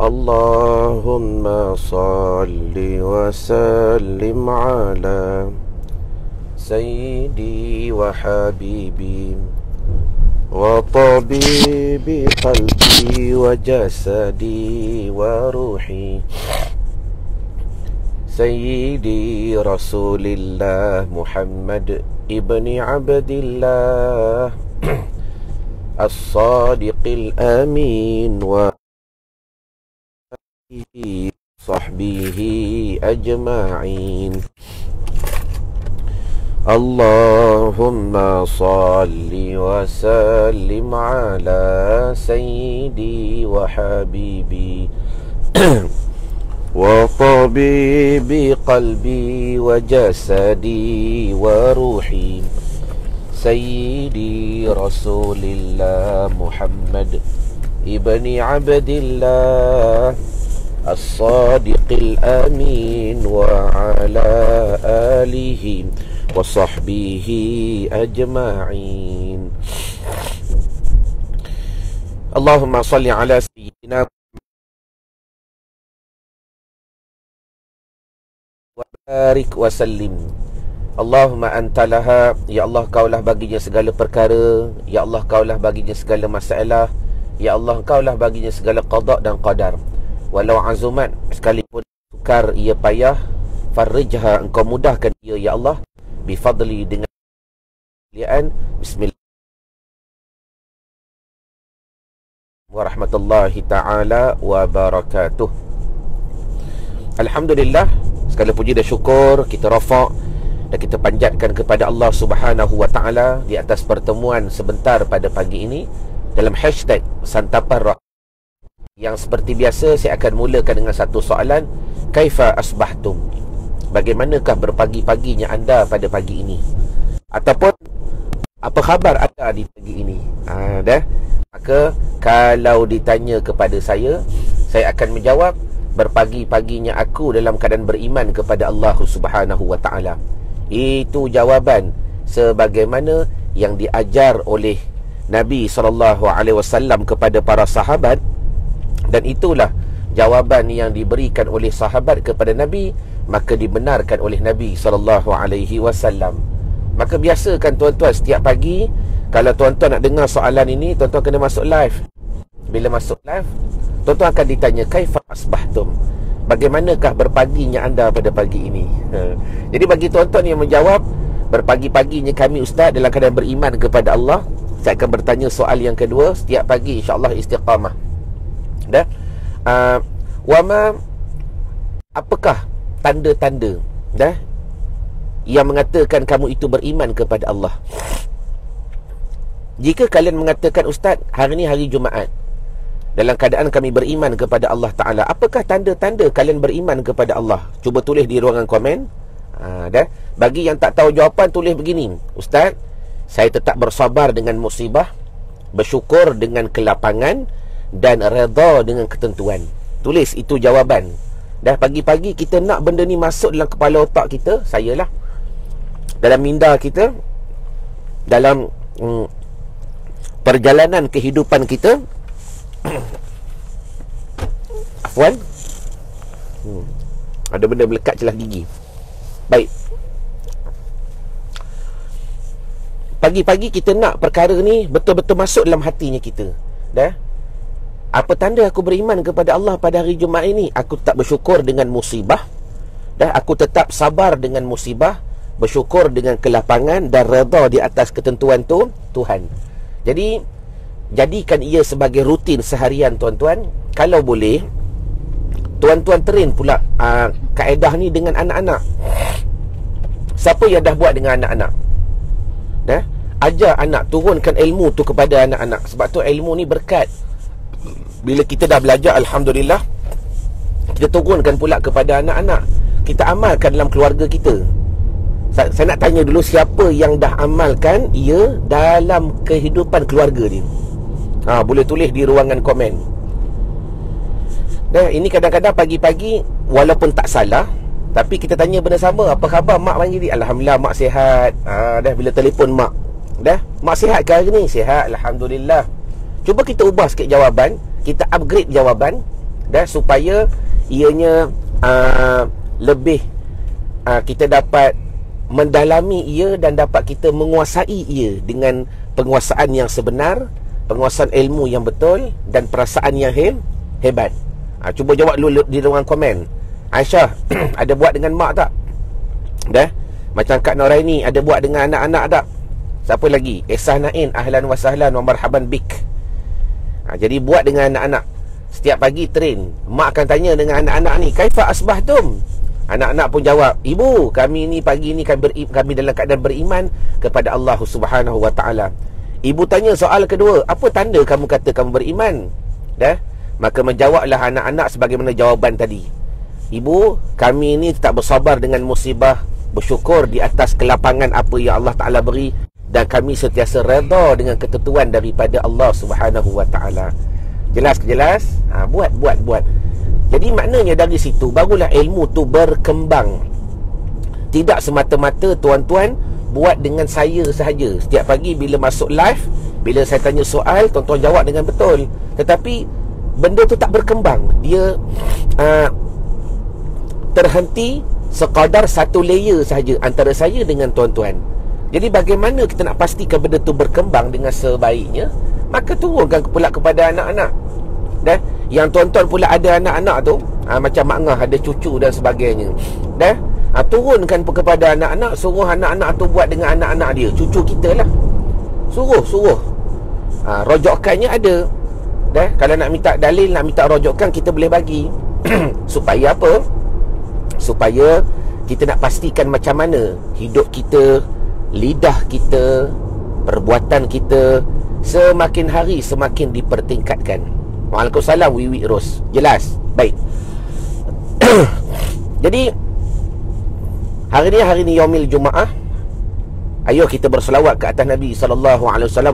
Allahumma salli wa sallim ala Sayyidi wa habibi wa tabibi qalbi wa jasadi wa ruhi Sayyidi Rasulillah Muhammad ibni Abdillah As-Sadiqil Amin wa sahbihi ajma'in. Allahumma salli wa sallim ala sayyidi wa habibi wa tabibi qalbi wa jasadi wa ruhi Sayyidi Rasulillah Muhammad ibni Abdillah As-Sadiqil Amin wa ala alihi wa sahbihi ajma'in. Allahumma salli ala sayyidina wa barik wa sallim. Allahumma antalaha, ya Allah kaulah baginya segala perkara, ya Allah kaulah baginya segala masalah, ya Allah kaulah baginya segala qada dan qadar. Walau azumat, sekalipun sukar ia payah, farrijha, engkau mudahkan ia ya Allah, bifadli, dengan kemuliaan. Bismillah warahmatullahi ta'ala wabarakatuh. Alhamdulillah, segala puji dan syukur kita rafa' dan kita panjatkan kepada Allah Subhanahu wa ta'ala di atas pertemuan sebentar pada pagi ini dalam hashtag Santapan Rahmat. Yang seperti biasa saya akan mulakan dengan satu soalan, kaifa asbahtum? Bagaimanakah berpagi-paginya anda pada pagi ini? Ataupun apa khabar anda di pagi ini? Maka kalau ditanya kepada saya akan menjawab, berpagi-paginya aku dalam keadaan beriman kepada Allah Subhanahu wa ta'ala. Itu jawaban sebagaimana yang diajar oleh Nabi SAW kepada para sahabat, dan itulah jawaban yang diberikan oleh sahabat kepada Nabi, maka dibenarkan oleh Nabi SAW. Maka biasakan tuan-tuan setiap pagi, kalau tuan-tuan nak dengar soalan ini, tuan-tuan kena masuk live. Bila masuk live, tuan-tuan akan ditanya, kaifa asbahtum? Bagaimanakah berpaginya anda pada pagi ini? Jadi bagi tuan-tuan yang menjawab, berpagi-paginya kami ustaz dalam keadaan beriman kepada Allah, saya akan bertanya soal yang kedua setiap pagi, insya-Allah istiqamah. Dah? Wama, apakah tanda-tanda yang mengatakan kamu itu beriman kepada Allah? Jika kalian mengatakan, ustaz, hari ini hari Jumaat, dalam keadaan kami beriman kepada Allah Ta'ala, apakah tanda-tanda kalian beriman kepada Allah? Cuba tulis di ruangan komen. Bagi yang tak tahu jawapan, tulis begini, ustaz, saya tetap bersabar dengan musibah, bersyukur dengan kelapangan, dan redha dengan ketentuan. Tulis itu jawaban. Pagi-pagi kita nak benda ni masuk dalam kepala otak kita, sayalah, dalam minda kita, dalam perjalanan kehidupan kita. Afwan, ada benda melekat celah gigi. Baik, pagi-pagi kita nak perkara ni betul-betul masuk dalam hatinya kita. Apa tanda aku beriman kepada Allah pada hari Jumaat ini? Aku tetap bersyukur dengan musibah, aku tetap sabar dengan musibah, bersyukur dengan kelapangan, dan redha di atas ketentuan Tuhan. Jadi jadikan ia sebagai rutin seharian tuan-tuan. Kalau boleh, tuan-tuan train pula kaedah ni dengan anak-anak. Siapa yang dah buat dengan anak-anak? Ajar anak, turunkan ilmu tu kepada anak-anak. Sebab tu ilmu ni berkat. Bila kita dah belajar, alhamdulillah, kita turunkan pula kepada anak-anak. Kita amalkan dalam keluarga kita. Saya nak tanya dulu, siapa yang dah amalkan ia dalam kehidupan keluarga dia? Boleh tulis di ruangan komen. Ini kadang-kadang pagi-pagi, walaupun tak salah, tapi kita tanya benda sama. Apa khabar mak pagi ni? Alhamdulillah mak sihat. Bila telefon mak, mak sihat ke hari ni? Sihat, alhamdulillah. Cuba kita ubah sikit jawapan, kita upgrade jawapan. Dan supaya ianya lebih kita dapat mendalami ia dan dapat kita menguasai ia dengan penguasaan yang sebenar, penguasaan ilmu yang betul dan perasaan yang hebat. Cuba jawab dulu di ruangan komen. Aisyah ada buat dengan mak tak? Dah? Macam Kak Noraini ada buat dengan anak-anak tak? Siapa lagi? Esah Nain, ahlan wa sahlan wa marhaban bik. Jadi buat dengan anak-anak. Setiap pagi train, mak akan tanya dengan anak-anak ni, kaifa asbahtum? Anak-anak pun jawab, ibu, kami ni pagi ni kami dalam keadaan beriman kepada Allah Subhanahu wa taala. Ibu tanya soal kedua, apa tanda kamu kata kamu beriman? Dah? Maka menjawablah anak-anak sebagaimana jawaban tadi. Ibu, kami ni tak bersabar dengan musibah, bersyukur di atas kelapangan apa yang Allah Taala beri, dan kami sentiasa redha dengan ketentuan daripada Allah Subhanahu wa taala. Jelas ke jelas? Buat. Jadi maknanya dari situ barulah ilmu tu berkembang. Tidak semata-mata tuan-tuan buat dengan saya sahaja. Setiap pagi bila masuk live, bila saya tanya soal, tuan-tuan jawab dengan betul. Tetapi benda tu tak berkembang. Dia terhenti sekadar satu layer sahaja antara saya dengan tuan-tuan. Jadi bagaimana kita nak pastikan benda tu berkembang dengan sebaiknya? Maka turunkan pula kepada anak-anak. Dah? Yang tuan-tuan pula ada anak-anak tu, macam Mak Ngah ada cucu dan sebagainya. Dah? Turunkan kepada anak-anak, suruh anak-anak tu buat dengan anak-anak dia, cucu kita lah. Suruh. Rojokannya ada. Dah? Kalau nak minta dalil, nak minta rojokan, kita boleh bagi. Supaya apa? Supaya kita nak pastikan macam mana hidup kita, lidah kita, perbuatan kita semakin hari semakin dipertingkatkan. Waalaikumsalam Wiwi Ros. Jelas? Baik. Jadi hari ni Yaumil Jumaah. Ayo kita berselawat ke atas Nabi SAW.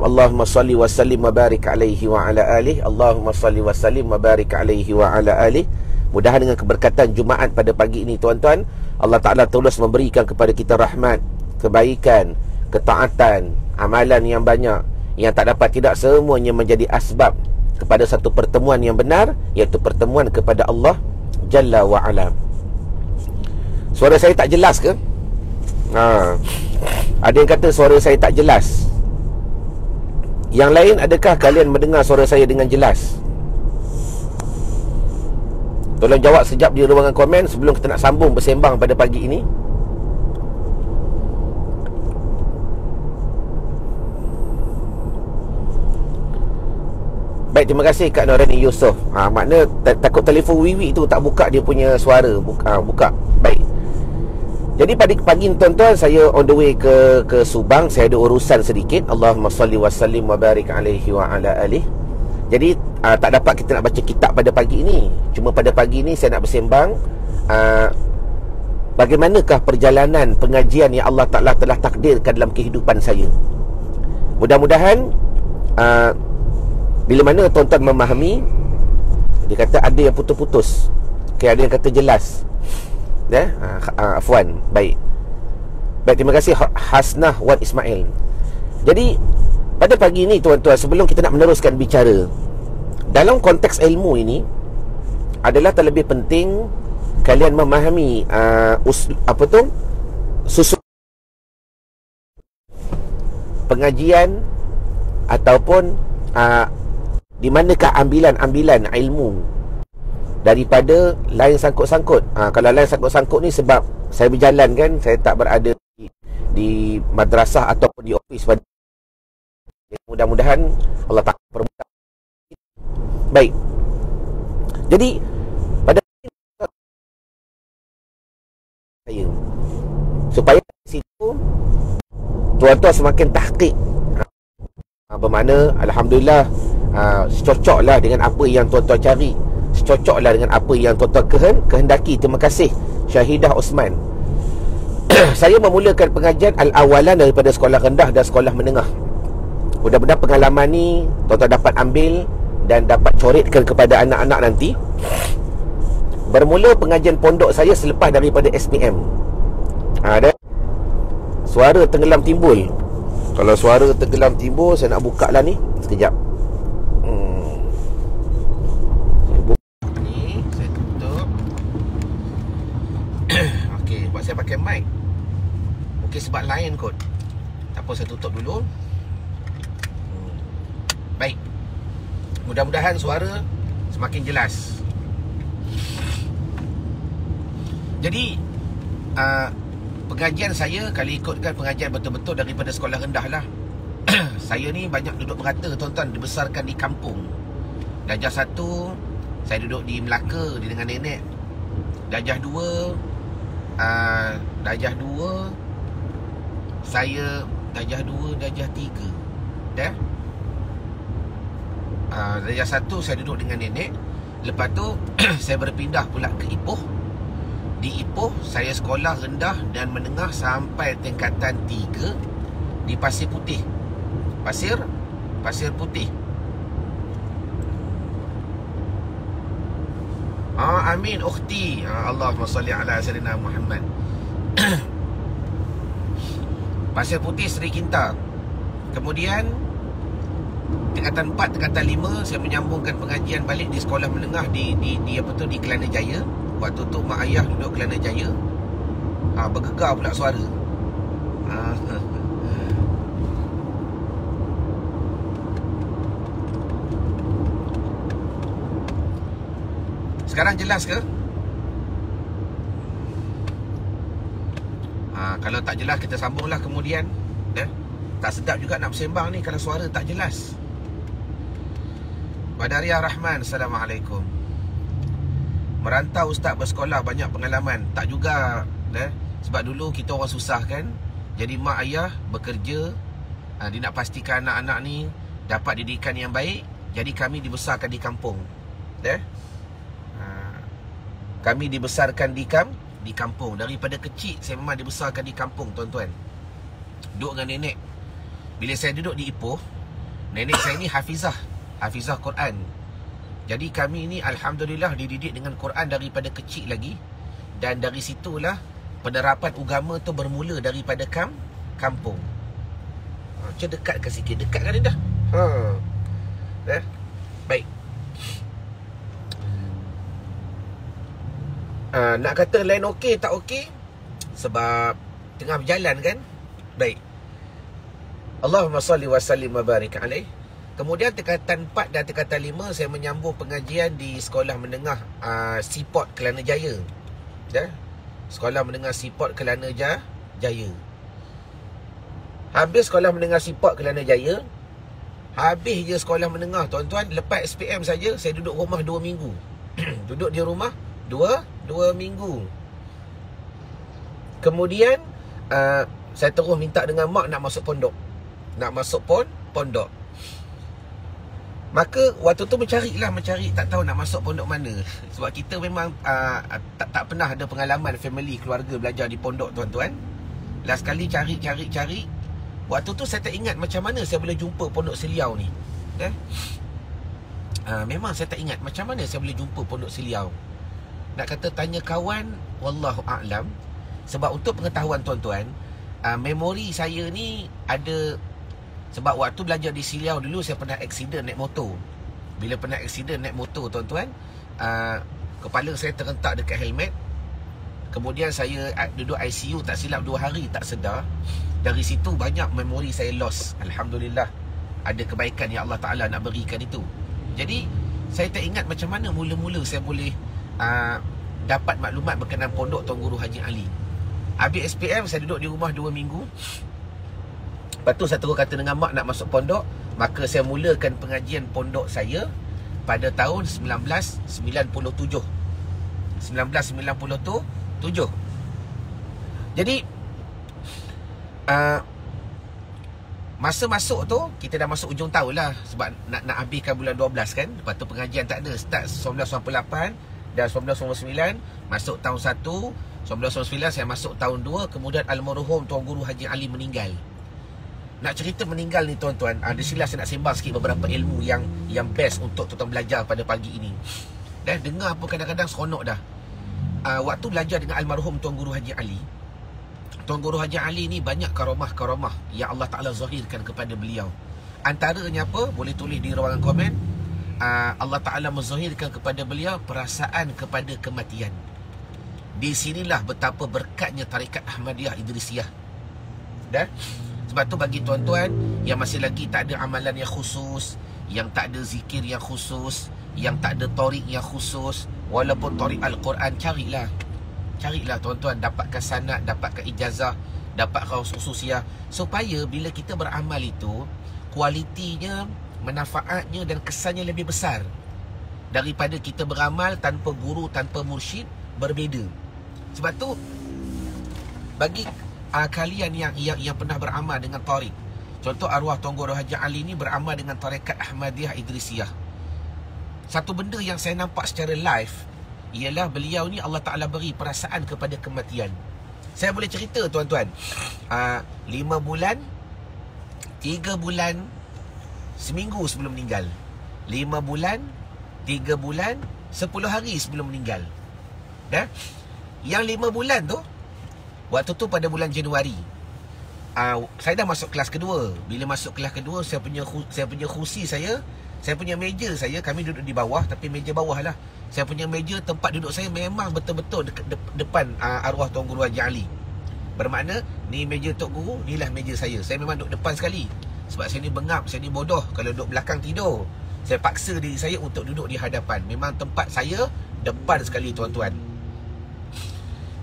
Allahumma salli wa sallim wa barik alaihi wa ala alihi. Allahumma salli wa sallim wa barik alaihi wa ala alihi. Mudahan dengan keberkatan Jumaat pada pagi ini tuan-tuan, Allah Ta'ala terus memberikan kepada kita rahmat, kebaikan, ketaatan, amalan yang banyak, yang tak dapat tidak semuanya menjadi asbab kepada satu pertemuan yang benar, iaitu pertemuan kepada Allah Jalla wa'ala. Suara saya tak jelas ke? Ada yang kata suara saya tak jelas. Yang lain, adakah kalian mendengar suara saya dengan jelas? Tolong jawab sekejap di ruangan komen sebelum kita nak sambung bersembang pada pagi ini. Baik, terima kasih Kak Norani Yusof. Makna takut telefon Wiwi tu tak buka dia punya suara. Buka. Baik. Jadi pada pagi ni tuan-tuan, saya on the way ke Subang. Saya ada urusan sedikit. Allahumma salli wa sallim wa barik alaihi wa ala alihi. Jadi tak dapat kita nak baca kitab pada pagi ini. Cuma pada pagi ini saya nak bersembang bagaimanakah perjalanan pengajian yang Allah Ta'ala telah takdirkan dalam kehidupan saya. Mudah-mudahan bila mana tuan-tuan memahami. Dia kata ada yang putus-putus, ada yang kata jelas. Afwan. Baik, terima kasih Hasnah Wan Ismail. Jadi pada pagi ini tuan-tuan, sebelum kita nak meneruskan bicara, dalam konteks ilmu ini adalah terlebih penting kalian memahami susun pengajian ataupun di manakah ambilan ilmu daripada lain sangkut-sangkut. Kalau lain sangkut-sangkut ni sebab saya berjalan kan, saya tak berada di madrasah ataupun di ofis. Mudah-mudahan Allah tak permudah. Baik. Jadi pada saya, supaya situ tuan-tuan semakin tahqiq, bermakna alhamdulillah secocoklah dengan apa yang tuan-tuan cari, secocoklah dengan apa yang tuan-tuan kehendaki. Terima kasih Syahidah Osman. Saya memulakan pengajian al-awalan daripada sekolah rendah dan sekolah menengah. Mudah-mudahan pengalaman ni tuan-tuan dapat ambil dan dapat coretkan kepada anak-anak nanti. Bermula pengajian pondok saya selepas daripada SPM. Ada suara tenggelam timbul. Kalau suara tenggelam timbul, saya nak buka lah ni sekejap. Saya buka ni. sebab lain kot. Tak apa, saya tutup dulu. Baik. Mudah-mudahan suara semakin jelas. Jadi pengajian saya, kalau ikutkan pengajian betul-betul daripada sekolah rendah lah. Saya ni banyak duduk merata tuan-tuan, dibesarkan di kampung. Darjah 1 saya duduk di Melaka dengan nenek. Darjah 2 saya darjah 2, darjah 3 dah. Darjah 1 saya duduk dengan nenek. Lepas tu saya berpindah pula ke Ipoh. Di Ipoh saya sekolah rendah dan menengah sampai tingkatan 3 di Pasir Putih. Pasir Putih. Amin ukhti. Allahumma salli ala sayyidina Muhammad. Pasir Putih, Seri Kinta. Kemudian tingkatan 4, tingkatan 5 saya menyambungkan pengajian balik di sekolah menengah di Kelana Jaya. Waktu tu mak ayah duduk Kelana Jaya. Bergegar pula suara. Sekarang jelas ke? Kalau tak jelas kita sambunglah kemudian. Tak sedap juga nak bersembang ni kalau suara tak jelas. Badaria Rahman, Assalamualaikum. Merantau ustaz, bersekolah, banyak pengalaman. Tak juga sebab dulu kita orang susah kan. Jadi mak ayah bekerja. Dia nak pastikan anak-anak ni dapat didikan yang baik. Jadi kami dibesarkan di kampung. Kami dibesarkan di kampung. Daripada kecil saya memang dibesarkan di kampung tuan-tuan. Duduk dengan nenek. Bila saya duduk di Ipoh, nenek saya ni Hafizah Quran. Jadi kami ni alhamdulillah dididik dengan Quran daripada kecil lagi. Dan dari situlah penerapan agama tu bermula daripada kampung. Macam dekat ke sikit. Dekat kan dah? Baik. Nak kata lain okey tak okey sebab tengah berjalan kan. Baik. Allahumma salli wa sallim wa barik alaih. Kemudian tingkatan 4 dan tingkatan 5 saya menyambung pengajian di sekolah menengah Seaport Kelana Jaya. Sekolah menengah Seaport Kelana Jaya. Habis sekolah menengah Seaport Kelana Jaya, habis je sekolah menengah tuan-tuan, lepas SPM saja saya duduk rumah 2 minggu. Duduk di rumah 2 minggu. Kemudian saya terus minta dengan mak nak masuk pondok. Pondok. Maka waktu tu mencari, tak tahu nak masuk pondok mana. Sebab kita memang tak pernah ada pengalaman family, keluarga belajar di pondok tuan-tuan. Last kali cari. Waktu tu saya tak ingat macam mana saya boleh jumpa Pondok Seliau ni. Memang saya tak ingat macam mana saya boleh jumpa Pondok Seliau. Nak kata tanya kawan, wallahu a'lam. Sebab untuk pengetahuan tuan-tuan, memori saya ni ada. Sebab waktu belajar di Seliau dulu saya pernah aksiden naik motor. Bila pernah aksiden naik motor tuan-tuan, kepala saya terhentak dekat helmet. Kemudian saya duduk ICU tak silap 2 hari tak sedar. Dari situ banyak memori saya lost. Alhamdulillah ada kebaikan yang Allah Ta'ala nak berikan itu. Jadi saya tak ingat macam mana mula-mula saya boleh dapat maklumat berkenaan pondok Tuan Guru Haji Ali. Habis SPM saya duduk di rumah 2 minggu. Lepas tu saya terus kata dengan mak nak masuk pondok. Maka saya mulakan pengajian pondok saya pada tahun 1997. Jadi masa masuk tu kita dah masuk ujung tahun lah. Sebab nak habiskan bulan 12 kan. Lepas tu pengajian tak ada. Start 1998 dan 1999 masuk tahun 1. 1999 saya masuk tahun 2. Kemudian almarhum Tuan Guru Haji Ali meninggal. Nak cerita meninggal ni tuan-tuan, di sini saya nak sembang sikit beberapa ilmu yang best untuk tuan-tuan belajar pada pagi ini. Dan dengar pun kadang-kadang seronok dah. Waktu belajar dengan almarhum Tuan Guru Haji Ali, Tuan Guru Haji Ali ni banyak karamah-karamah yang Allah Ta'ala zahirkan kepada beliau. Antaranya apa? Boleh tulis di ruangan komen. Allah Ta'ala menzahirkan kepada beliau perasaan kepada kematian. Di sinilah betapa berkatnya tarikat Ahmadiyah Idrisiyah. Dah. Sebab tu bagi tuan-tuan yang masih lagi tak ada amalan yang khusus, yang tak ada zikir yang khusus, yang tak ada torik yang khusus, walaupun torik Al-Quran, carilah tuan-tuan, dapatkan sanad, dapatkan ijazah, dapatkan khususiyah, supaya bila kita beramal itu kualitinya, manfaatnya dan kesannya lebih besar daripada kita beramal tanpa guru, tanpa mursyid, berbeza. Sebab tu bagi kalian yang pernah beramal dengan tarik, contoh arwah Tuan Guru Haji Ali ni beramal dengan tarekat Ahmadiyah Idrisiyah. Satu benda yang saya nampak secara live ialah beliau ni Allah Ta'ala beri perasaan kepada kematian. Saya boleh cerita tuan-tuan, 5 bulan, 3 bulan, seminggu sebelum meninggal, 5 bulan, 3 bulan, 10 hari sebelum meninggal. Dah? Yang 5 bulan tu, waktu tu pada bulan Januari, saya dah masuk kelas kedua. Bila masuk kelas kedua, saya punya kursi saya punya meja saya, kami duduk di bawah, tapi meja bawah lah. Saya punya meja, tempat duduk saya memang betul-betul depan arwah Tuan Guru Haji Ali. Bermakna, ni meja Tok Guru, ni lah meja saya. Saya memang duduk depan sekali. Sebab saya ni bengap, saya ni bodoh. Kalau duduk belakang tidur. Saya paksa diri saya untuk duduk di hadapan. Memang tempat saya depan sekali tuan-tuan.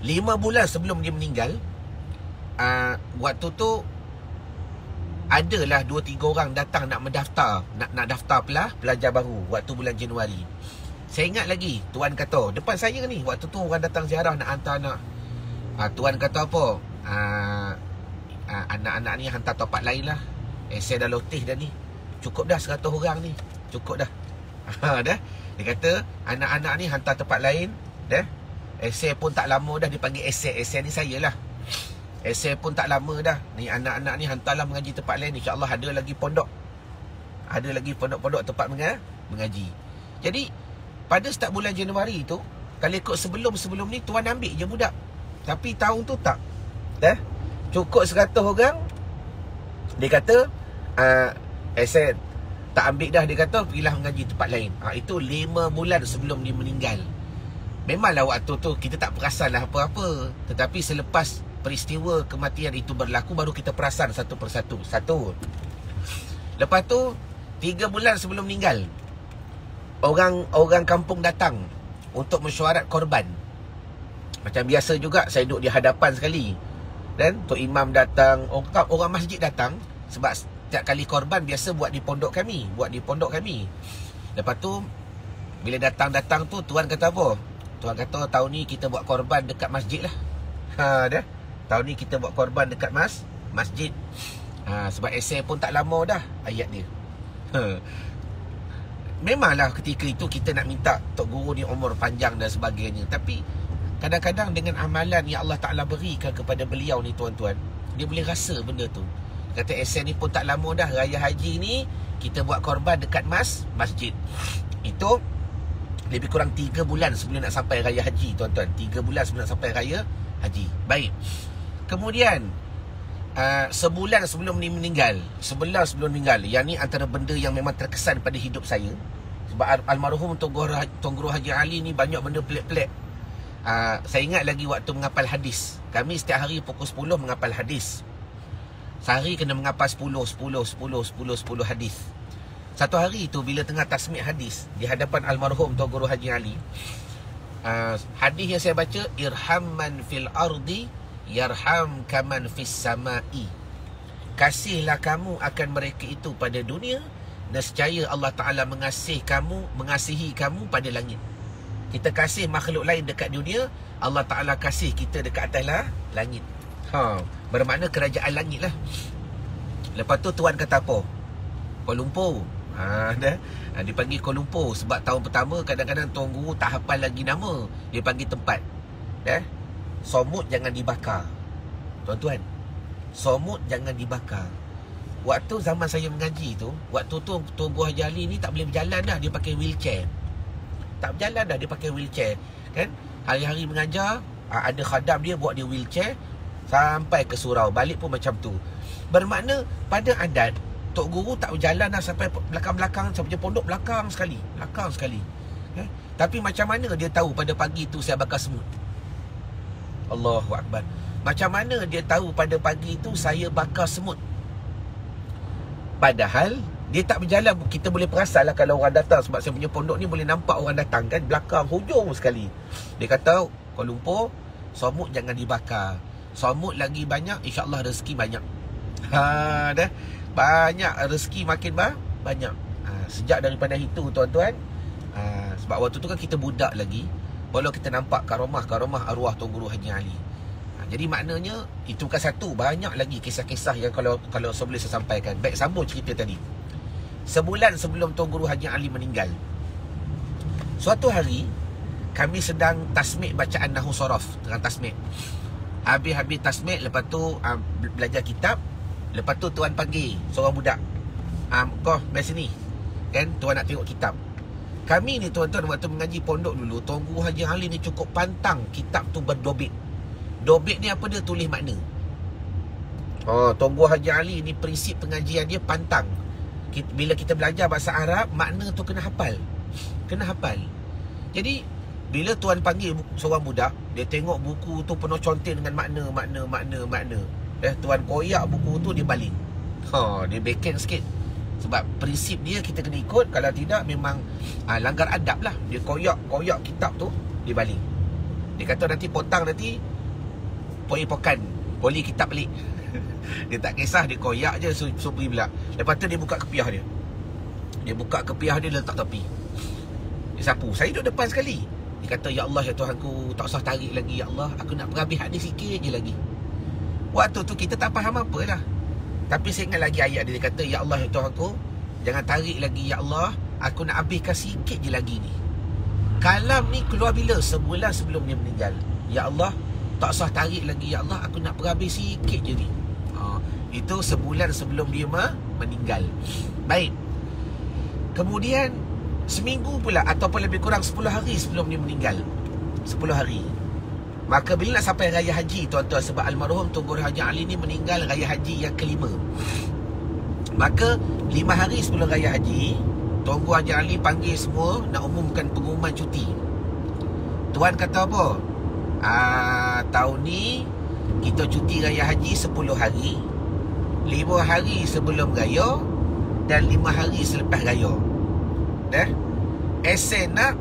5 bulan sebelum dia meninggal, waktu tu adalah 2-3 orang datang nak mendaftar, nak daftar pelajar baru waktu bulan Januari. Saya ingat lagi, tuan kata depan saya ni, waktu tu orang datang ziarah nak hantar anak. Tuan kata apa? Anak-anak ni hantar tempat lain lah. Saya dah lotih dah ni. Cukup dah 100 orang ni. Cukup dah. Dah. Dia kata anak-anak ni hantar tempat lain. Dah. Esei pun tak lama dah dipanggil esei. Esei ni saya lah. Esei pun tak lama dah. Ni anak-anak ni hantarlah mengaji tempat lain. InsyaAllah ada lagi pondok. Ada lagi pondok-pondok tempat mengaji. Jadi pada start bulan Januari tu, kalau ikut sebelum ni tuan ambil je budak. Tapi tahun tu tak. Dah. Cukup 100 orang. Dia kata esei tak ambil dah. Dia kata pergilah mengaji tempat lain. Itu 5 bulan sebelum dia meninggal. Memanglah waktu tu kita tak perasan lah apa-apa. Tetapi selepas peristiwa kematian itu berlaku, baru kita perasan satu persatu. Satu. Lepas tu 3 bulan sebelum meninggal, orang kampung datang untuk mesyuarat korban. Macam biasa juga, saya duduk di hadapan sekali. Dan Tok Imam datang, orang masjid datang. Sebab setiap kali korban biasa buat di pondok kami. Lepas tu bila datang tu, tuan kata apa? Tuan kata tahun ni kita buat korban dekat masjid lah. Dah. Tahun ni kita buat korban dekat masjid. Sebab esei pun tak lama dah ayat dia. Memanglah ketika itu kita nak minta Tok Guru ni umur panjang dan sebagainya. Tapi kadang-kadang dengan amalan yang Allah Ta'ala berikan kepada beliau ni tuan-tuan, dia boleh rasa benda tu. Kata esei ni pun tak lama dah, Raya Haji ni kita buat korban dekat masjid. Itu lebih kurang 3 bulan sebelum nak sampai Raya Haji tuan-tuan. 3 bulan sebelum nak sampai Raya Haji. Baik. Kemudian sebulan sebelum ni meninggal, yang ni antara benda yang memang terkesan pada hidup saya. Sebab almarhum Tuan Guru Haji Ali ni banyak benda pelik-pelik. Saya ingat lagi waktu menghafal hadis. Kami setiap hari pukul 10 menghafal hadis. Sehari kena menghafal 10 hadis. Satu hari tu bila tengah tasmik hadis di hadapan almarhum Tuan Guru Haji Ali, hadis yang saya baca, irham man fil ardi yarham kaman fis samai. Kasihlah kamu akan mereka itu pada dunia, nescaya Allah Ta'ala mengasihi kamu pada langit. Kita kasih makhluk lain dekat dunia, Allah Ta'ala kasih kita dekat atas langit. Bermakna kerajaan langit lah. Lepas tu tuan kata apa? Kuala Lumpur. Dipanggil Kuala Lumpur. Sebab tahun pertama kadang-kadang Tuan Guru tak hafal lagi nama, dia panggil tempat. Somut jangan dibakar. Tuan-tuan, somut jangan dibakar. Waktu zaman saya mengaji tu, waktu tu Tuan Guru Haji Ali ni tak boleh berjalan dah, dia pakai wheelchair. Tak berjalan dah, dia pakai wheelchair. Kan? Hari-hari mengajar, ada khadam dia buat dia wheelchair sampai ke surau. Balik pun macam tu. Bermakna pada adat Tok Guru tak berjalan dah sampai belakang-belakang, sampai pondok belakang sekali. Tapi macam mana dia tahu pada pagi tu saya bakar semut? Allahu Akbar. Macam mana dia tahu pada pagi itu saya bakar semut? Padahal dia tak berjalan. Kita boleh perasan lah kalau orang datang. Sebab saya punya pondok ni boleh nampak orang datang kan, belakang hujung sekali. Dia kata, Kuala Lumpur, somut jangan dibakar. Somut lagi banyak, insyaAllah rezeki banyak. Dah banyak rezeki makin banyak. Sejak daripada itu tuan-tuan, sebab waktu tu kan kita budak lagi, baru kita nampak karomah arwah Tuan Guru Haji Ali. Jadi maknanya itu bukan satu, banyak lagi kisah-kisah yang kalau boleh saya sampaikan. Baik, sambung cerita tadi. Sebulan sebelum Tuan Guru Haji Ali meninggal, suatu hari kami sedang tasmik bacaan Nahwu Sorof, tengah tasmik. Habis tasmik, lepas tu belajar kitab. Lepas tu tuan panggil seorang budak, kau mari sini, kan tuan nak tengok kitab. Kami ni tuan-tuan waktu mengaji pondok dulu, Tuan Guru Haji Ali ni cukup pantang kitab tu berdobit. Dobit ni apa dia? Tulis makna. Tuan Guru Haji Ali ni prinsip pengajian dia pantang. Bila kita belajar bahasa Arab, makna tu kena hafal. Jadi bila tuan panggil seorang budak, dia tengok buku tu penuh contin dengan makna. Tuan koyak buku tu, dia baling. Dia backhand sikit. Sebab prinsip dia kita kena ikut. Kalau tidak memang langgar adab lah. Dia koyak kitab tu, dia baling. Dia kata nanti potang, nanti poli kitab balik. Dia tak kisah, dia koyak je, supri pula. Lepas tu dia buka kepiah dia. Dia letak tepi. Dia sapu. Saya duduk depan sekali. Dia kata, ya Allah, ya Tuhanku, tak usah tarik lagi, ya Allah, aku nak berhabis hadis sikit je lagi. Waktu tu kita tak faham apa lah. Tapi saya ingat lagi ayat dia. Dia kata, ya Allah, ya Tuhanku, jangan tarik lagi, ya Allah, aku nak habiskan sikit je lagi ni. Kalam ni keluar bila? Sebulan sebelum dia meninggal. Ya Allah, tak usah tarik lagi, ya Allah, aku nak berhabis sikit je ni. Itu sebulan sebelum dia meninggal. Baik. Kemudian seminggu pula, ataupun lebih kurang 10 hari sebelum dia meninggal, 10 hari. Maka bila nak sampai Raya Haji tuan-tuan, sebab almarhum Tuan Guru Haji Ali ni meninggal Raya Haji yang ke-5. Maka 5 hari sebelum Raya Haji, Tuan Guru Haji Ali panggil semua nak umumkan pengumuman cuti. Tuan kata apa? Tahun ni kita cuti Raya Haji 10 hari, 5 hari sebelum Raya dan 5 hari selepas Raya. Dah? Esen nak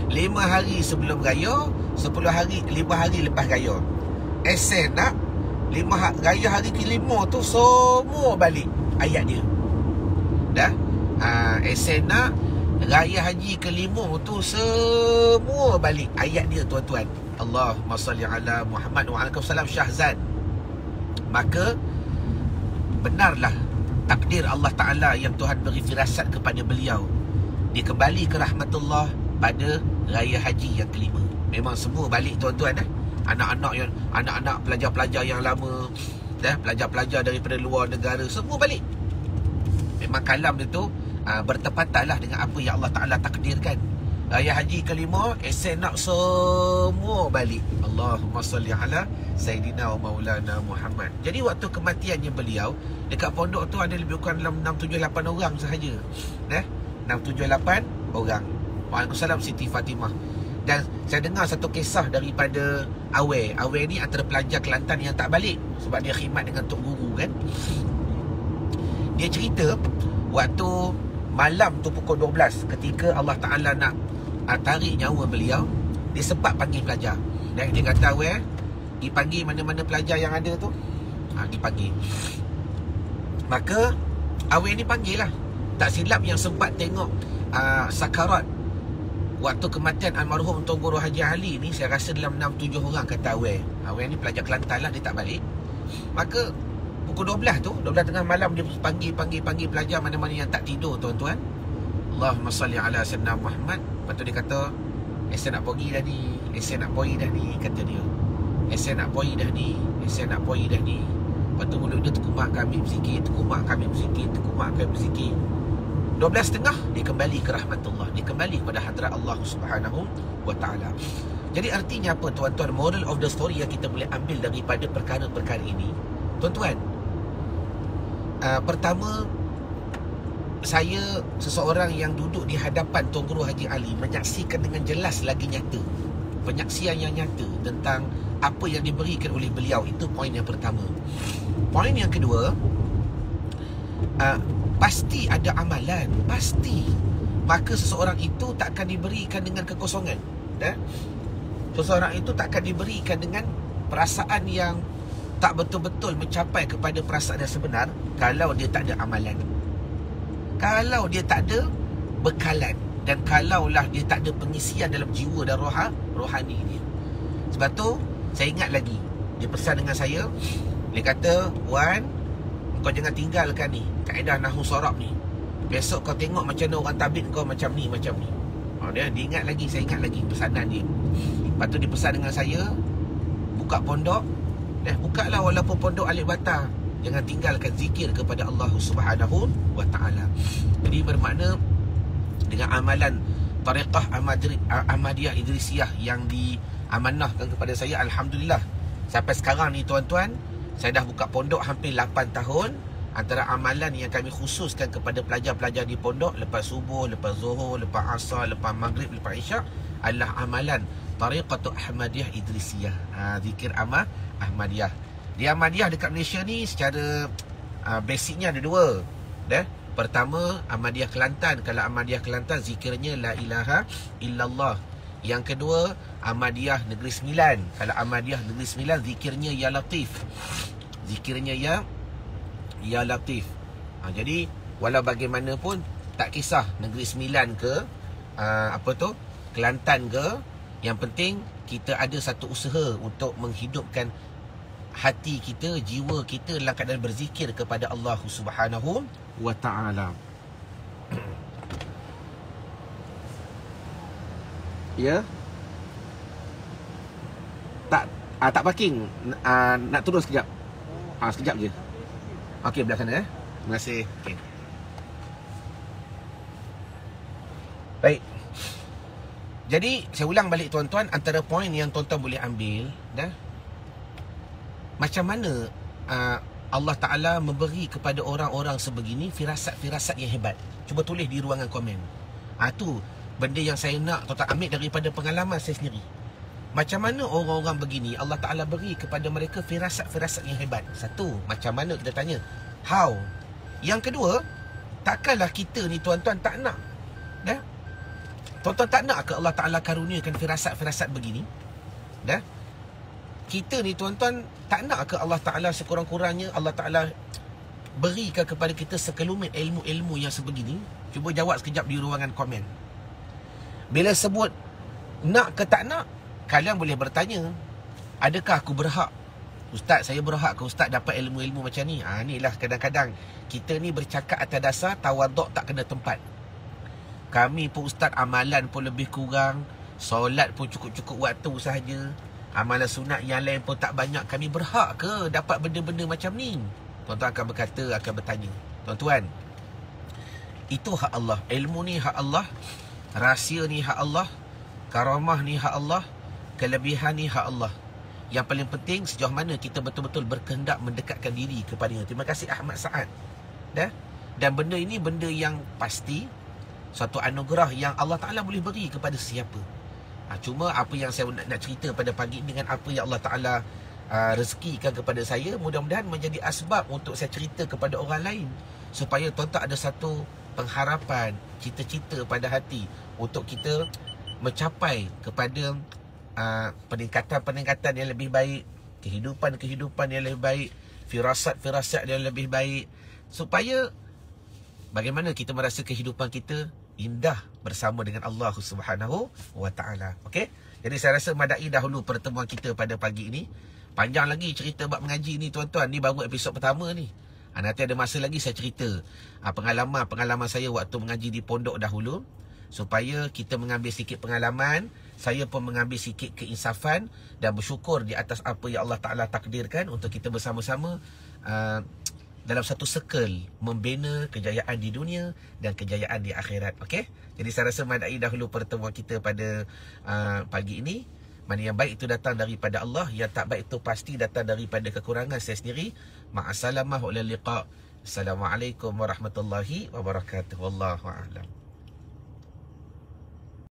5 hari sebelum Raya, 10 hari, 5 hari lepas Raya. Esen nak Raya hari ke-5 tu semua balik ayat dia. Dah? Esen nak Raya Haji ke-5 tu semua balik ayat dia tuan-tuan. Allahumma salli ala Muhammad wa alaikum salam Syahzan. Maka benarlah takdir Allah Ta'ala yang Tuhan beri firasat kepada beliau. Dia kembali ke rahmatullah pada Raya Haji yang ke-5. Memang semua balik tuan-tuan. Anak-anak pelajar-pelajar yang lama, pelajar-pelajar daripada luar negara, semua balik. Memang kalam dia tu bertepatan lah dengan apa yang Allah Ta'ala takdirkan. Raya Haji ke-5, esen nak semua balik. Allahumma salli ala Sayyidina wa Maulana Muhammad. Jadi waktu kematiannya beliau, dekat pondok tu ada lebih kurang dalam 6-7-8 orang sahaja. 6-7-8 orang. Waalaikumsalam Siti Fatimah. Dan saya dengar satu kisah daripada Awe. Awe ni antara pelajar Kelantan yang tak balik sebab dia khidmat dengan Tok Guru kan. Dia cerita waktu malam tu pukul 12, ketika Allah Ta'ala nak tarik nyawa beliau, dia sempat panggil pelajar. Dan dia kata, dipanggil mana-mana pelajar yang ada tu, dipanggil. Maka Awe ni panggil lah. Tak silap yang sempat tengok sakarat waktu kematian almarhum Tuan Guru Haji Ali ni, saya rasa dalam 6-7 orang, kata Awe. Awe ni pelajar Kelantan lah, dia tak balik. Maka pukul 12 tu, 12 tengah malam, dia panggil pelajar mana-mana yang tak tidur tuan-tuan. Allahumma salli ala Sayyidina Muhammad. Lepas tu dia kata, esen nak pergi dah ni, esen nak pergi dah ni, kata dia. Esen nak pergi dah ni, esen nak pergi dah ni. Lepas tu mulut dia terkumak kami berzikir, terkumak kami berzikir, terkumak kami berzikir. 12.30 dia kembali ke rahmatullah, dia kembali kepada hadrat Allah Subhanahu wa ta'ala. Jadi artinya apa tuan-tuan? Moral of the story yang kita boleh ambil daripada perkara-perkara ini, tuan-tuan, pertama, saya seseorang yang duduk di hadapan Tuan Guru Haji Ali, menyaksikan dengan jelas lagi nyata penyaksian yang nyata tentang apa yang diberikan oleh beliau. Itu poin yang pertama. Poin yang kedua, pasti ada amalan, pasti. Maka seseorang itu takkan diberikan dengan kekosongan. Seseorang itu takkan diberikan dengan perasaan yang tak betul-betul mencapai kepada perasaan yang sebenar kalau dia tak ada amalan, kalau dia tak ada bekalan, dan kalaulah dia tak ada pengisian dalam jiwa dan rohani dia. Sebab tu saya ingat lagi, dia pesan dengan saya. Dia kata, "Wan, kau jangan tinggalkan ni kaedah nahwu sorab ni. Besok kau tengok macam mana orang tabik kau macam ni, macam ni." Dia ingat lagi, saya ingat lagi pesanan dia. Lepas tu dia pesan dengan saya, buka pondok, bukalah walaupun pondok alif bata, jangan tinggalkan zikir kepada Allah Subhanahu wa ta'ala. Jadi bermakna dengan amalan tariqah Ahmadiyah Idrisiyah yang diamanahkan kepada saya, alhamdulillah sampai sekarang ni tuan-tuan, saya dah buka pondok hampir 8 tahun. Antara amalan yang kami khususkan kepada pelajar-pelajar di pondok lepas subuh, lepas zuhur, lepas asar, lepas maghrib, lepas isyak adalah amalan tariqatu Ahmadiyah Idrisiyah. Zikir Ahmadiyah. Di Ahmadiyah dekat Malaysia ni secara basicnya ada dua. Pertama, Ahmadiyah Kelantan. Kalau Ahmadiyah Kelantan zikirnya la ilaha illallah. Yang kedua, Ahmadiyah Negeri Sembilan. Kalau Ahmadiyah Negeri Sembilan zikirnya ya latif. Zikirnya ya latif. Jadi walau bagaimanapun tak kisah Negeri Sembilan ke Kelantan ke, yang penting kita ada satu usaha untuk menghidupkan hati kita, jiwa kita dalam keadaan berzikir kepada Allah Subhanahu wa ta'ala. Ya. Tak parking. Nak turun sekejap. Sekejap je. Okey, belah sana. Terima kasih. Okay. Baik. Jadi saya ulang balik tuan-tuan, antara poin yang tuan-tuan boleh ambil, macam mana Allah Ta'ala memberi kepada orang-orang sebegini firasat-firasat yang hebat. Cuba tulis di ruangan komen. Tu benda yang saya nak tuan-tuan ambil daripada pengalaman saya sendiri. Macam mana orang-orang begini Allah Ta'ala beri kepada mereka firasat-firasat yang hebat. Satu, macam mana kita tanya, how. Yang kedua, takkanlah kita ni tuan-tuan tak nak, tuan-tuan tak nak ke Allah Ta'ala karuniakan firasat-firasat begini? Kita ni tuan-tuan tak nak ke Allah Ta'ala sekurang-kurangnya Allah Ta'ala berikan kepada kita sekelumit ilmu-ilmu yang sebegini? Cuba jawab sekejap di ruangan komen. Bila sebut nak ke tak nak, kalian boleh bertanya, adakah aku berhak? Ustaz, saya berhak ke Ustaz dapat ilmu-ilmu macam ni? Inilah kadang-kadang kita ni bercakap atas dasar tawaduk tak kena tempat. Kami pun Ustaz amalan pun lebih kurang, solat pun cukup-cukup waktu sahaja, amalan sunat yang lain pun tak banyak. Kami berhak ke dapat benda-benda macam ni? Tuan-tuan akan berkata, akan bertanya. Tuan-tuan, itu hak Allah. Ilmu ni hak Allah, rahsia ni hak Allah, karamah ni hak Allah, kelebihan ni hak Allah. Yang paling penting sejauh mana kita betul-betul berkehendak mendekatkan diri kepadanya. Terima kasih Ahmad Saad. Dan benda ini benda yang pasti, suatu anugerah yang Allah Ta'ala boleh beri kepada siapa. Cuma apa yang saya nak cerita pada pagi ini dengan apa yang Allah Ta'ala rezekikan kepada saya, mudah-mudahan menjadi asbab untuk saya cerita kepada orang lain, supaya tuan-tuan ada satu pengharapan, cita-cita pada hati untuk kita mencapai kepada peningkatan yang lebih baik, kehidupan yang lebih baik, firasat yang lebih baik, supaya bagaimana kita merasa kehidupan kita indah bersama dengan Allah Subhanahu wa ta'ala. Okey? Jadi saya rasa madai dahulu pertemuan kita pada pagi ini. Panjang lagi cerita bab mengaji ni tuan-tuan. Ni baru episod pertama ni. Nanti ada masa lagi saya cerita pengalaman saya waktu mengaji di pondok dahulu, supaya kita mengambil sikit pengalaman, saya pun mengambil sikit keinsafan dan bersyukur di atas apa yang Allah Ta'ala takdirkan untuk kita bersama-sama dalam satu circle membina kejayaan di dunia dan kejayaan di akhirat. Okey? Jadi saya rasa madai dahulu pertemuan kita pada pagi ini. Mana yang baik itu datang daripada Allah, yang tak baik itu pasti datang daripada kekurangan saya sendiri. Ma'assalamah wa liqa. Assalamualaikum warahmatullahi wabarakatuh. Wallahu a'lam.